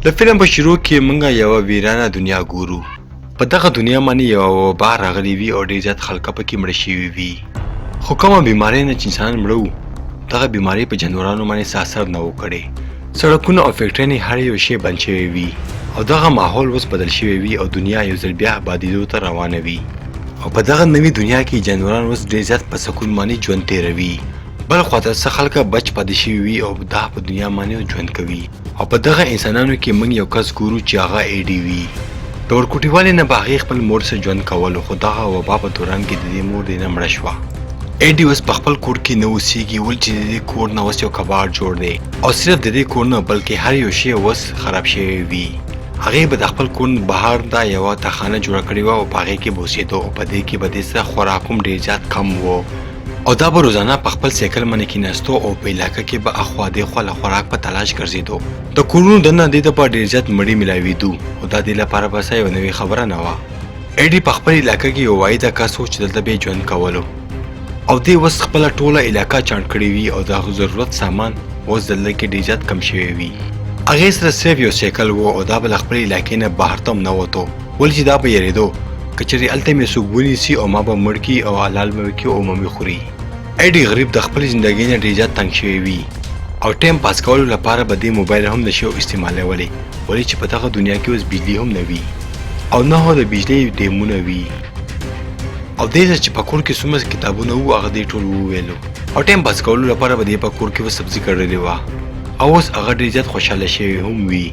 د فلم په شروع کې موږ یوه ویرانه دنیا ګورو. په دغه دنیا باندې یوه وبا راغلې وي او ډېر زیات خلک پکې مړه شوي وي. خو کومه بیمارۍ نه چې انسانان مړه وو، دغه بیمارۍ په جانورانو باندې څه اثر نه و کړی. سړکونه او فیکټریانې هر یو شی بند شوی وي او دغه ماحول اوس بدل شوی وي او دنیا یو ځل بیا آبادېدو ته روانه وي. او په دغه نوې دنیا کې جانوران اوس ډېر زیات په سکون باندې ژوند تېروي. بل خواته څه خلک بچ پاتې شوي وي او دا په دنیا باندې ژوند کوي. او په دغه انسانانو کې موږ یو کس ګورو چې هغه ایډي وي. د ورکوټیوالې نه به هغې خپل مور سره ژوند کولو، خو دغه وبا په دوران کې د دې مور دې نه مړه شوه. ایډي اوس په خپل کور کې نه اوسېږي، ولې چې د دې کور نه اوس یو کباړ جوړ دی او صرف د دې کور نه بلکې هر یو شی اوس خراب شوی وي. هغې به د خپل کور بهر دا یوه تخانه جوړه کړې وه او په هغې کې به اوسېدو او په دې کې به دې سره خوراک هم ډېر زیات کم و او دا به روزانه په خپل سایکل باندې کېناستو او په علاقه کې به اخوا دېخوا له خوراک په تلاش ګرځېدو. د کورونو دننه دې ته به ډېر زیات مړي میلاوېدو او دا دې لپاره به څه یوه نوې خبره نه وه. ایډي په خپل علاقه کې یو واحده کس و چې دلته به یې ژوند کولو او دې اوس خپله ټوله علاقه چاڼ کړې وي او د ضرورت سامان اوس دلته کې ډېر زیات کم شوی وي. هغې سره صرف یو سایکل و او دا به له خپلې علاقې نه بهر ته هم نه وتو، ولې چې دا به یېرېدو که چېرې هلته مې څوک ونیسي او ما به مړ کړي او حلال به مې کړي او مې خوري. ایډي غریب د خپل زندګۍ نه ډېر زیات تنګ شوی وي او ټایم پاس کولو لپاره به دې موبایل هم نشي استعمالولی، ولې چې په دغه دنیا کې اوس بجلي هم نه وي او نه هم د بجلۍ ډیمونه وي. او دې چې په کور کې څومره کتابونه وو هغه دې ټول وویلو او ټایم پاس کولو لپاره به دې په کور کې سبزي کرلې وه او اوس هغه ډېر زیات خوشحاله شوی هم وي.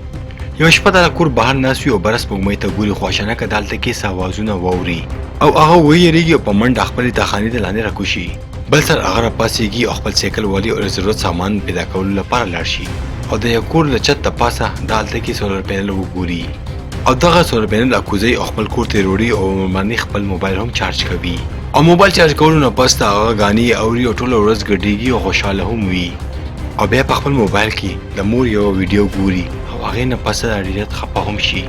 یوه شپه د کور بهر ناست وي او بره سپوږمۍ ته ګوري، خو اچانکه د هلته کې څه اوازونه واوري او هغه ویریږي او په منډه خپلې تخانې ته لاندې راکوشي. بل سر هغه راپاڅېږي او خپل سایکل والي او ضرورت سامان پیدا کولو لپاره لاړ شي او د یو کور له چت د پاسه د هلته کې سولر پینل وګوري او دغه سولر پینل اکوزوي او خپل کور ته وروړي او باندې خپل موبایل هم چارج کوي. او موبایل چارج کولو نه پس هغه غانې اوري او ټوله ورځ ګډېږي او خوشحاله هم وي. او بیا په خپل موبایل کې د مور یوه ویډیو ګوري او هغې نه پسه ډېر زیات خفه هم شي.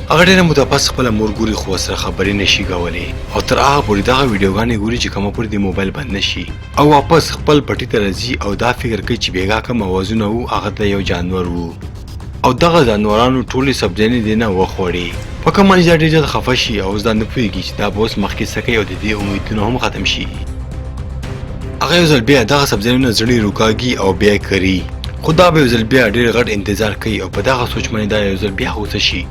هغه ډېره موده پس خپله مور ګوري خو ورسره خبرې نشي کولی او تر هغه پورې دغه ویډیوګانې ګوري چې کومه پورې د موبایل بند نشي او واپس خپل پټي ته راځي او دا فکر کوي چې بېګا کوم اوازونه وو هغه د یو جانور وو او دغه جانورانو ټولې سبزیانې دې نه وخوړې. په کوم باندې دا ډېر زیات خفه شي او اوس دا نه پوهېږي چې دا به اوس مخکې څه کوي او د دې امیدونه هم ختم شي. هغه یو ځل بیا دغه سبزیانو نه زړه روکاږي او بیا یې کري، خو دا به یو ځل بیا ډېر غټ انتظار کوي او په دغه سوچ باندې دا یو ځل بیا غوسه شي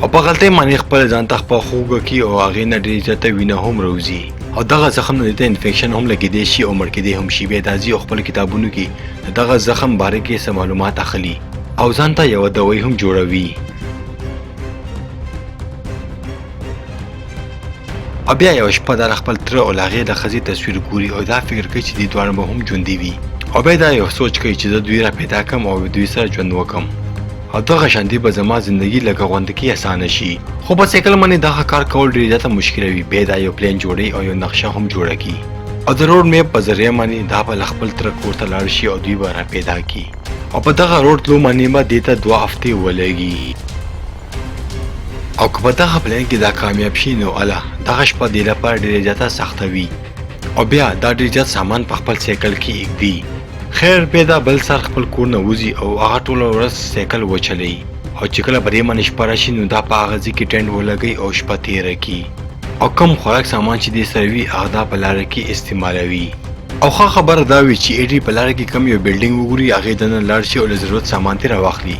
او په غلطۍ باندې خپل ځان ته خپه خوږه کړي او هغې نه ډېر زیاته وینه هم راوځي او دغه زخم نه دې ته انفیکشن هم لګېدی شي او مړ کېدی هم شي. بیا دا ځي او خپلو کتابونو کې د دغه زخم باره کې څه معلومات اخلي او ځان ته یوه دوایي هم جوړوي. او بیا یوه شپه دا خپل تره او د هغې د ښځې تصویر ګوري او دا فکر کوي چې دې دواړه به هم ژوندي وي او بیا دا یو سوچ کوي چې زه دوی را پیدا کړم او دوی سره ژوند وکړم او دغه شانتې به زما زندګي لکه غوندکې اسانه شي. خو په سایکل باندې دغه کار کول ډېر زیاته مشکله وي. بیا دا یو پلان جوړوي او یو نقشه هم جوړه کړي او د روډ میپ په ذریعه باندې دا به له خپل تره کور ته لاړ شي او دوی به را پیدا کړي او په دغه روډ تلو باندې به دې ته 2 هفتې ولګي او که په دغه پلان کې دا کامیاب شي نو الله دغه شپه دې لپاره ډېره زیاته سخته وي او بیا دا ډېر زیات سامان په خپل سایکل کې ایږدي. خیر بیا دا بل سر خپل کور نه وځي او هغه ټوله ورځ سایکل وچلوي او چې کله به دې باندې شپه راشي نو دا په هغه ځای کې ټینټ ولګوي او شپه تېره کړي او کم خوراک سامان چې دې سره وي هغه دا په لاره کې استعمالوي. او ښه خبره دا وي چې ایډي په لاره کې کم یو بلډینګ وګوري هغې دننه لاړ شي او له ضرورت سامان ترې راواخلي.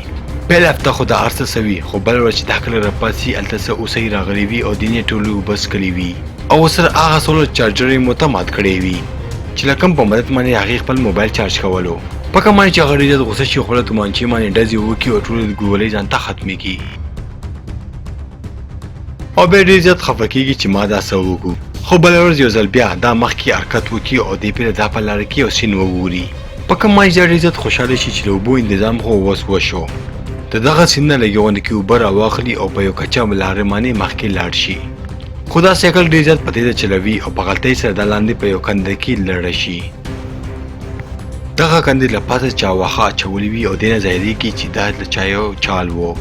بل هفته خو دا هر څه سوي، خو بل ورځ چې دا کله راپاڅي هلته څه اوسۍ راغلي وي او دین یې ټولې اوبه څښلي وي او ورسره هغه سولر چارجر یې مو ته مات کړی وي چې له کوم په مدد باندې هغې خپل موبایل چارج کولو. په کوم باندې چې هغه ډېر زیات غوسه شي خپله تومانچې باندې ډزې وکړي او ټولې ګولۍ ځان ته ختمې کړي او بیا ډېر زیات خفه کېږي چې ما دا څه وکړو. خو بله ورځ یو ځل بیا دا مخکې حرکت وکړي او دې پرې دا په لاره کې یو سین وګوري. په کوم باندې چې ډېر زیات خوشحاله شي چې له اوبو انتظام خو اوس وشو، د دغه سیند نه لږې غوندې اوبه راواخلي او په یو کچه لارې باندې مخکې لاړ شي. خو دا سایکل ډېر زیات په تیزه چلوي او په غلطۍ سره دا لاندې په یو کنده کې لړه شي. دغه کندې له پاسه چا واښه اچولي وي او دې نه ظاهرېږي چې دا د چا یو چال و.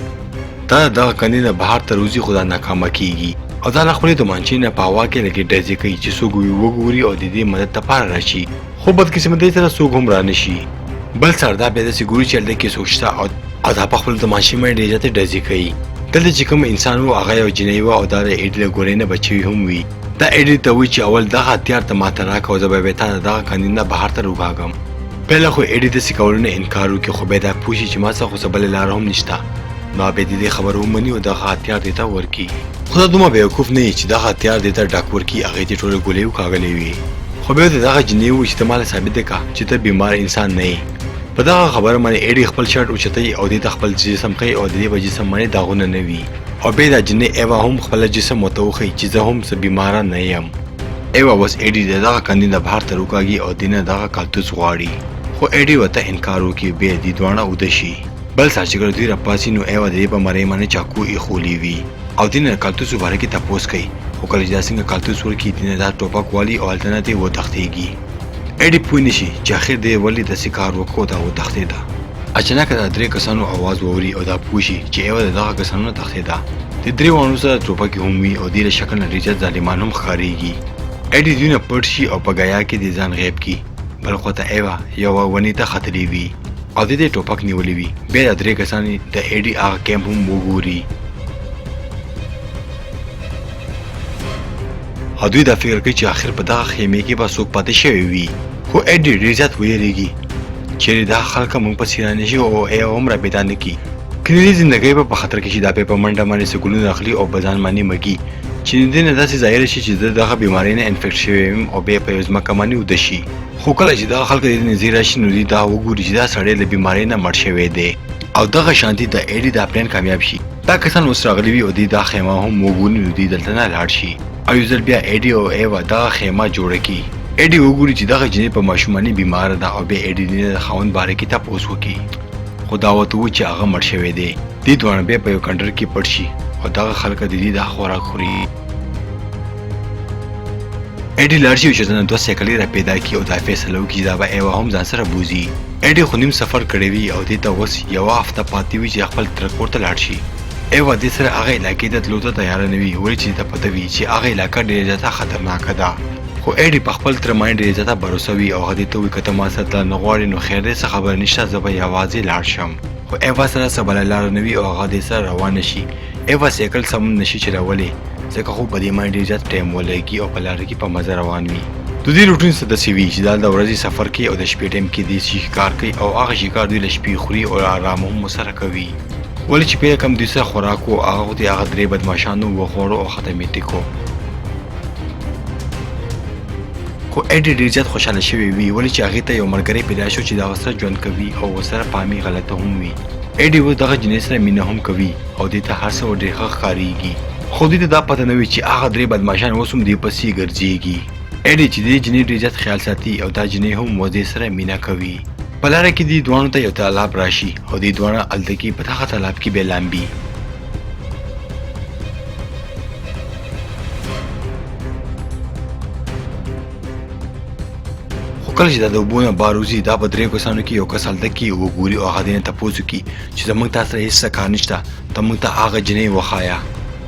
دا دغه کندې نه بهر ته روځي خو دا ناکامه کېږي او دا له خپلې تومانچې نه په هوا کې لږې ډزې کوي چې څوک وګوري او د دې مدد دپاره راشي، خو بدقسمتۍ سره څوک هم رانشي. بل سر دا بیا داسې ګوري چې هلته کې څوک شته او او دا په خپل د ماشومې ډېر زیاتې ډزې کوي. دلته چې کوم انسان و هغه یو جنۍ وه او دا د ایډي له ګورې نه بچوي هم وي. دا ایډي ته وایي چې اول دغه هتیار ته ماته راکړه او زه به تا د دغه کاندید نه بهر ته روباږم. پهله خو ایډي داسې کولو نه انکار وکړي خو بیا دا پوه شي چې ما څخه خو څه بله لاره هم نشته. نو بیا د دې خبره ومني او دغه هتیار دې ته ورکړي. خو دا دومره بیوقوف نه وي چې دغه هتیار دې ته ډاک ورکړي هغې ته ټولې ګولۍ وکاږلې وي. خو بیا د دغه جنۍ ووایي چې ته ماله ثابت دی که چې ته بیمار انسان نه یې. په دغه خبره باندې ایډي خپل شرټ اوچتوي او دې ته خپل جسم ښیي او د دې په جسم باندې داغونه نه وي. او بیا دا جنۍ ایوا هم خپل جسم ورته وښیي چې زه هم څه بیماره نه یم. ایوا اوس ایډي د دغه کاندید نه بهر ته روکاږي او دې نه دغه کالتوس غواړي. خو ایډي ورته انکار وکړي بیا دې دواړه اوده شي. بل سهار چې کله دوی راپاڅي نو ایوا د دې په مرۍ باندې چاقو ایښولی وي او دې نه کالتوس باره کې تپوس کوي. خو کله چې دا څنګه کالتوس ورکړي دې نه دا ټوپک والي او هلته نه دې وتښتېږي. ایډي پوه نه شي چې اخر دې ولې داسې کار وکړو دا وتښتېده. اچانک دا درې کسانو اواز واوري او دا پوه شي چې ایوا د دغه کسانو نه تښتېده. د درې واڼو سره ټوپکې هم وي او دې له شکل نه ډېر ظالمان هم ښکارېږي. ایډي دوی نه پټ شي او په ګیا کې د ځان غیب کړي. بل خواته ایوا یوه ونې ته ختلې وي او د دې ټوپک نیولی وي. بیا دا درې کسان د ایډي هغه کیمپ هم وګوري او دوی دا فکر کوي چې آخر په دغه خیمې کې به څوک پاتې شوی وي. خو ایډي ډېر زیات ویریږي چیرې دا خلک موږ پسې رانشي او ایوا هم راپیدا نه کړي. که د دې زندګۍ به په خطر کې شي دا به په منډه باندې څه ګلونه اخلي او په ځان باندې مږي چې د دې نه داسې ظاهره شي چې زه دغه بیمارۍ نه انفیکټ شوی یم او بیا په یو ځمکه باندې اوده شي. خو کله چې دغه خلک د دې نږدې راشي نو دوی دا وګوري چې دا سړی له بیمارۍ نه مړ شوی دی او دغه شانتي د ایډي دا پلان کامیاب شي. دا کسان اوس راغلي وي او دوی دا خیمه هم وګوري نو دوی دلته نه لاړ شي او یو ځل بیا ایډي او ایوا دغه خیمه جوړه کړي. ایډي وګوري چې دغه جنۍ په ماشوماني بیماره ده او بیا ایډي د خاوند باره کې تپوس وکړي. خو دا ورته ووایي چې هغه مړ شوی دی. دې دواړه بیا په یو کنډر کې پټ شي او دغه خلک د دې دا خوراک خوري. ایډي لاړ شي چې ځنه 2 سایکلې را پیدا کړي او دا فیصله وکړي چې دا به ایوا هم ځان سره بوځي. ایډي خو نیم سفر کړی وي او دې ته اوس یوه هفته پاتې وي چې خپل ترک ورته لاړ شي. ایوا دې سره هغه علاقې ته تلو ته تیاره نه وي ولې چې ته پته وي چې هغه علاقه ډېره زیاته خطرناکه ده. خو ایډي په خپل تره باندې ډېره زیاته بروسه وي او هغه دې ته وایي که ته ما سره تلل نه غواړې نو خیر دی څه خبره نشته زه به یوازې لاړ شم. خو ایوا سره څه بله لاره نه وي او هغه دې سره روان نه شي. ایوا سایکل سمون نه شي چلولی ځکه خو په دې باندې ډېر زیات ټایم ولګي او په لاره کې په مزه روان وي. د دې روټین څه داسې وي چې دا د ورځې سفر کوي او د شپې ټایم کې دې ښکار کوي او هغه ښکار دوی له شپې خوري او آرام هم ورسره کوي. ولې چې پیله کم دوی سره خوراک و هغه خو د هغه درې بدماشانو وخوړو او ختمې ټیکو. خو ایډي ډېر زیات خوشحاله شوی وي ولې چې هغې ته یو ملګری پیدا شو چې د هغه سره ژوند کوي او ورسره پامې غلطه هم وي. ایډي اوس دغه جنۍ سره مینه هم کوي او دې ته هر څه ډېر ښه ښکارېږي. خو دوی ته دا پته نه وي چې هغه درې بدماشان اوس هم دې پسې ګرځېږي. ایډي چې دې جنۍ ډېر زیات خیال ساتي او دا جنۍ هم اوس دې سره مینه کوي. په لاره کې دې دواړو ته یو تالاب راشي او دې دواړه هلته کې په دغه تالاب کې بیا لامبي. خو کله چې دا د اوبو نه بار وځي دا په درې کسانو کې یو کس هلته کې وګوري او هغه دې نه تپوس وکړي چې زموږ تا سره هېڅ څه کار نشته ته موږ ته هغه جنۍ وښایه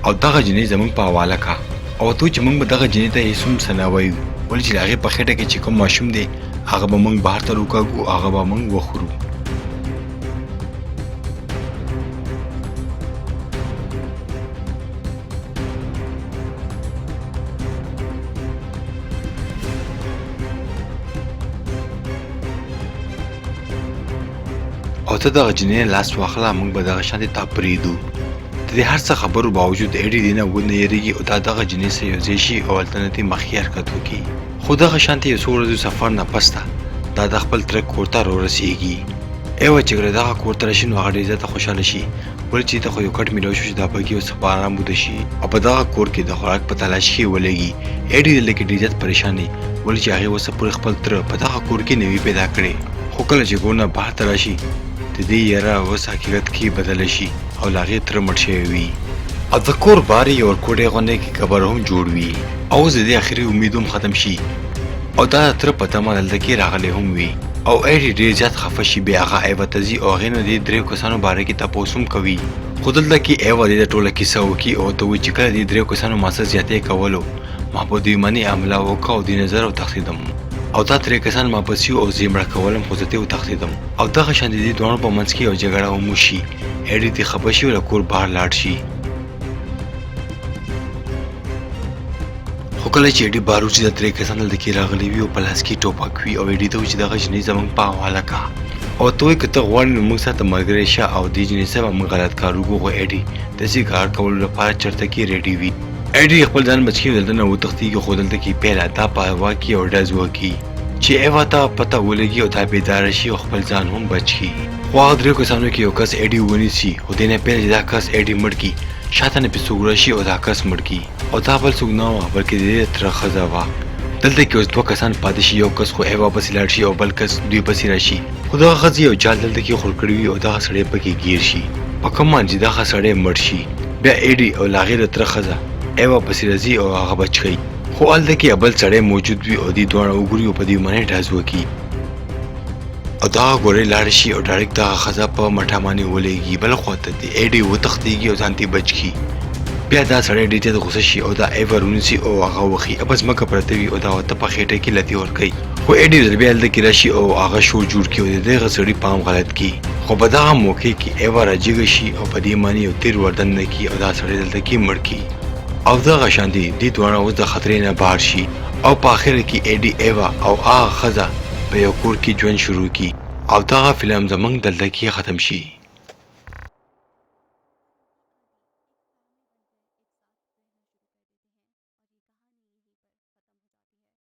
او دغه جنۍ زموږ په حواله کړه او ورته وایي چې موږ به دغه جنۍ ته هېڅ هم څه نه وایو ولې چې د هغې په خېټه کې چې کوم ماشوم دی هغه به موږ بهر ته روکاږو او هغه به موږ وخورو. او ته دغه جنۍ لاس واخله موږ به دغه شانتې تا پرېږدو. د دې هر څه خبرو باوجود ایډي دې نه ونه یېرېږي او دا دغه جنۍ سره یو ځای شي او هلته نه دې مخکې حرکت وکړي. خو دغه شانتې یو څو ورځو سفر نه پس ته دا د خپل ترک کور ته رارسېږي. ایوا چې کله دغه کور ته راشي نو هغه ډېر زیاته خوشحاله شي ولې چې ته خو یو کټ میلاو شو چې دا پکې اوس په ارام وده شي او په دغه کور کې د خوراک په تلاش کې ولګي. ایډي دلته کې ډېر زیات پریشان دی ولې چې هغې اوس پورې خپل تره په دغه کور کې نوي پیدا کړی. خو کله چې کور نه بهر ته راشي د دې یاره اوس حقیقت کې بدله شي او له هغې تره مړ شوی وي او د کور بار یې ورکوټۍ غوندې کې قبر هم جوړ وي او اوس د دې اخري امید هم ختم شي او دا د تره په تمه دلته کې راغلی هم وي او ایډي ډېر زیات خفه شي. بیا هغه ایوا ته ځي او هغې نه دې درېو کسانو باره کې تپوس هم کوي. خو دلته کې ایوا دې ته ټوله کیسه وکړي او ورته وایي چې کله دې درېو کسانو ما څه زیاتې کولو ما په دوی باندې حمله وکړه او دې نظر وتښتېدم او دا درې کسان ما پسې او زه مړه کولم خو زه ترې وتښتېدم او دغه شان د دې دواړو په منځ کې یو جګړه هم وشي. ایډي ترې خفه شي او له کور بهر لاړ شي. خو کله چې ایډي بهر وځي دا درې کسان دلته کې راغلي وي او په لاس کې ټوپک وي او ایډي ته وایي چې دغه جنۍ زموږ په حواله کړه او ته وایي که ته غواړې نو موږ سره ملګری شه او دې جنۍ سره به موږ غلط کار وکړو. خو ایډي داسې کار کولو لپاره چېرته کې ریډي وي. ایډي خپل ځان بچ کړي دلته نه وتښتېږي خو دلته کې پیله دا په هوا کې یو ډز وکړي چې ایوا ته پته ولګي او دا بیداره شي او خپل ځان هم بچ کړي. خو هغه درې کسانو کې یو کس ایډي ونیسي خو دې نه پیل چې دا کس ایډي مړ کړي شاته نه پرې څوک راشي او دا کس مړ کړي او دا بل څوک نه وه بلکې د دې تره ښځه وه. دلته کې اوس دوه کسان پاتې شي یو کس خو ایوا پسې لاړ شي او بل کس دوی پسې راشي خو دغه ښځې یو جال دلته کې خور کړی وي او دغه سړی پکې ګیر شي په کوم باندې چې دغه سړی مړ شي. بیا ایډي او له هغې د تره ښځه ایوا پسې راځي او هغه بچ کوي خو هلته کې یو بل سړی موجود وي او دوی دواړه وګوري او په دوی باندې ډز وکړي او دغه ګورۍ لاړ شي او ډایرکټ دغه ښځه په مټه باندې ولېږي بله خواته د ایډي وتښتېږي او ځان ترې بچ کړي. بیا دا سړی ډېر زیات غوسه شي او دا ایوا ونیسي او هغه وخي په ځمکه پرته وي او دا ورته په خېټه کې لتې ورکوي خو ایډي بیا هلته کې راشي او هغه شور جوړ کړي او د دغه سړي پام غلط کړي خو په دغه موقع کې ایوا راجیږه شي او په دې باندې یو تیر وردننه کړي او دا سړی دلته کې مړ کړي او دغه شانتې دې دواړه اوس د خطرې نه بهر شي او په آخره کې ایډي ایوا او هغه ښځه په یو کور کې ژوند شروع کړي او دغه فلم زموږ دلته کې ختم شي.